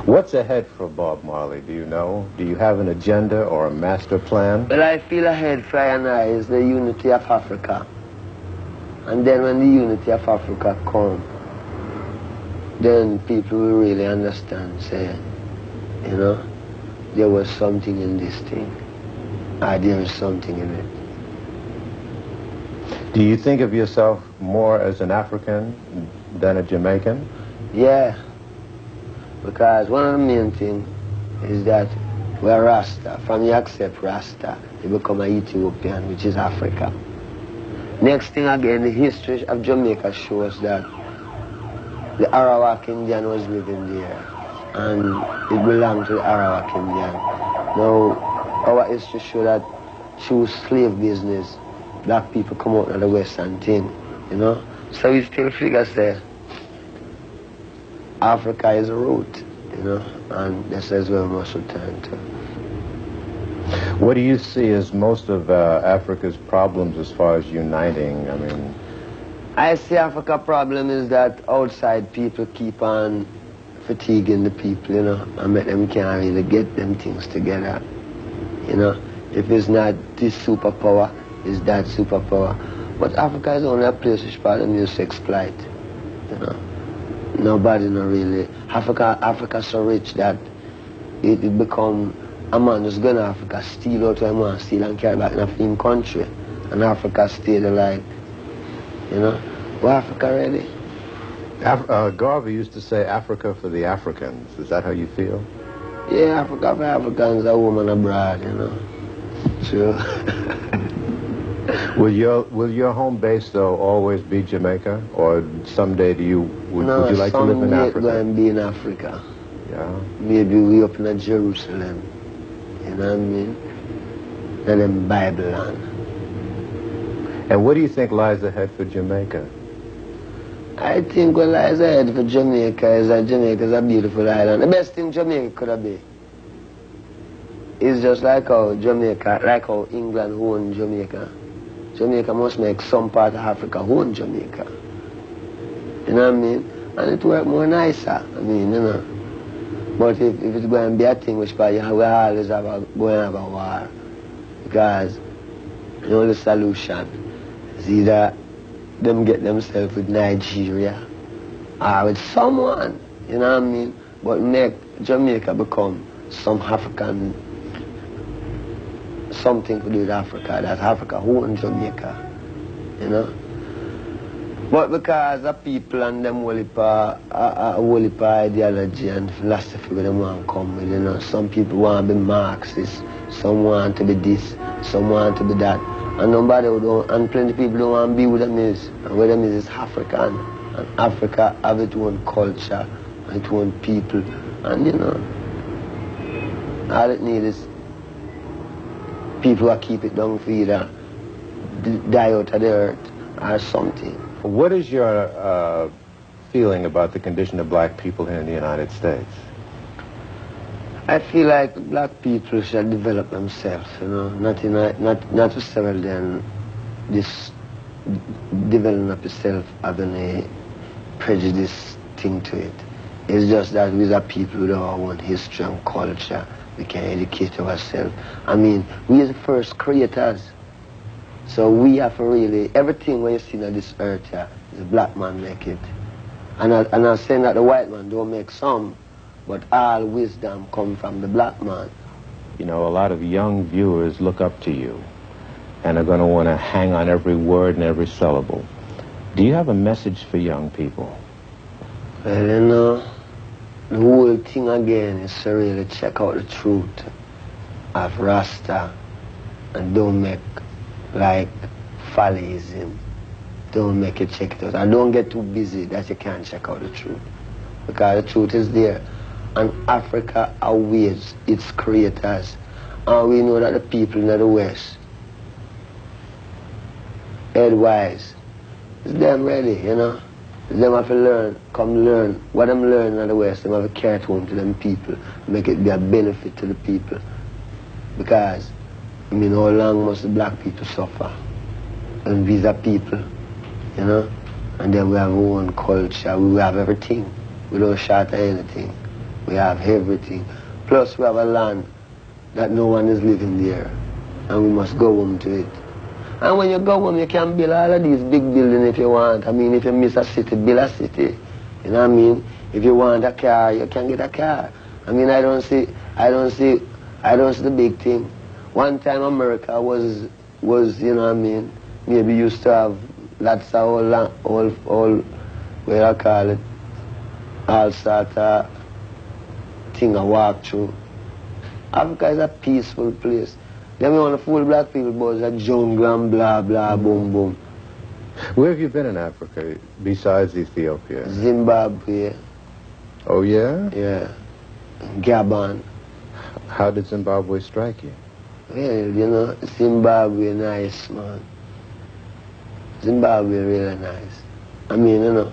What's ahead for Bob Marley, do you know? Do you have an agenda or a master plan? Well, I feel ahead for I and I is the unity of Africa. And then when the unity of Africa comes, then people will really understand, say, you know, there was something in this thing. There is something in it. Do you think of yourself more as an African than a Jamaican? Yeah, because one of the main things is that we're Rasta. From you accept Rasta, you become an Ethiopian, which is Africa. Next thing again, the history of Jamaica shows that the Arawak Indian was living there, and it belonged to the Arawak Indian. Now, our history shows that through slave business, black people come out of the Western thing, you know? So we still figure, say, Africa is a root, you know, and this is where we must return to. What do you see as most of Africa's problems as far as uniting? I mean, I see Africa's problem is that outside people keep on fatiguing the people, you know, and make them can't really get them things together, you know. If it's not this superpower, it's that superpower. But Africa is only a place which part of music exploit, you know. Nobody not really. Africa so rich that it become a man who's going to Africa, steal out what he wants, steal and carry back in a film country. And Africa stay the like, you know. Well, Africa ready? Garvey used to say Africa for the Africans. Is that how you feel? Yeah, Africa for Africans, a woman abroad, you know. True. Will your home base though always be Jamaica, or someday would you like to live in Africa? No, someday going to be in Africa. Yeah. Maybe we up in Jerusalem. You know what I mean? And in Babylon. And what do you think lies ahead for Jamaica? I think what lies ahead for Jamaica is that Jamaica is a beautiful island. The best thing Jamaica could have been is just like how Jamaica, like how England owned Jamaica. Jamaica must make some part of Africa own Jamaica. You know what I mean? And it work more nicer. I mean, you know. But if it's going to be a thing which probably we always going to have a war. Because the only solution is either them get themselves with Nigeria or with someone, you know what I mean? But make Jamaica become some African, something to do with Africa, that Africa owns Jamaica, you know? But because the people and them whole heap ideology and philosophy where they want to come with, you know, some people want to be Marxist, some want to be this, some want to be that. And nobody don't, and plenty of people don't want to be with them is. And where them is African. And Africa have its own culture, its own people. And you know, all it needs is people who keep it down for either die out of the earth or something. What is your feeling about the condition of black people here in the United States? I feel like black people should develop themselves, you know, not to several then this developing of yourself having a prejudice thing to it. It's just that we are people with our own history and culture. We can educate ourselves. I mean, we are the first creators. So we have to really, everything when you see on this earth here, the black man make it. And I'm saying that the white man don't make some, but all wisdom comes from the black man. You know, a lot of young viewers look up to you and are going to want to hang on every word and every syllable. Do you have a message for young people? Well, you know, the whole thing again is to really check out the truth of Rasta and don't make like follyism. Don't make it check it out. And don't get too busy that you can't check out the truth. Because the truth is there. And Africa awaits its creators. And we know that the people in the West, head-wise, it's them ready, you know. Them have to learn, come learn. What them learn in the West, them have to carry it home to them people. Make it be a benefit to the people. Because, I mean, how long must the black people suffer? And these are people, you know. And then we have our own culture, we have everything. We don't short anything. We have everything. Plus we have a land that no one is living there. And we must go home to it. And when you go home, you can build all of these big buildings if you want. I mean, if you miss a city, build a city. You know what I mean? If you want a car, you can get a car. I mean, I don't see the big thing. One time America was, you know what I mean, maybe used to have lots of all what I call it, all sort of thing I walk through. Africa is a peaceful place. Then we want to fool black people about a jungle and blah, blah, boom, boom. Where have you been in Africa besides Ethiopia? Zimbabwe. Oh, yeah? Yeah. Gabon. How did Zimbabwe strike you? Well, you know, Zimbabwe nice, man. Zimbabwe really nice. I mean, you know,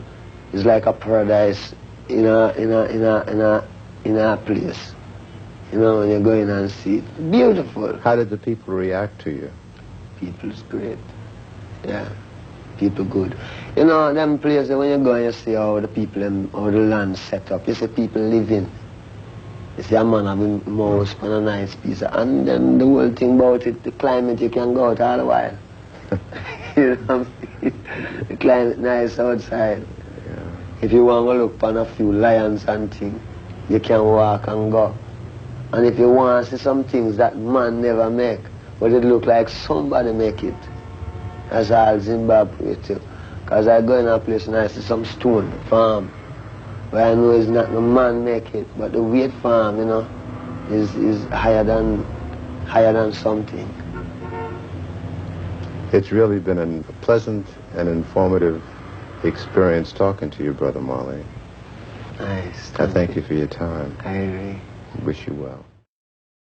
it's like a paradise in a place. You know, when you go in and see it. Beautiful. How did the people react to you? People's great. Yeah. People good. You know, them places when you go and you see how the people, how the land set up, you see people living. You see a man having mouse on a nice piece. And then the whole thing about it, the climate, you can go out all the while. You know what I mean? The climate nice outside. Yeah. If you want to look upon a few lions and things, you can walk and go. And if you want to see some things that man never make, but it look like somebody make it. That's all Zimbabwe too. Because I go in a place and I see some stone farm. Where I know it's not the man make it, but the weight farm, you know, is higher than something. It's really been a pleasant and informative experience talking to you, Brother Marley. Nice. I thank you for your time. I agree. Wish you well.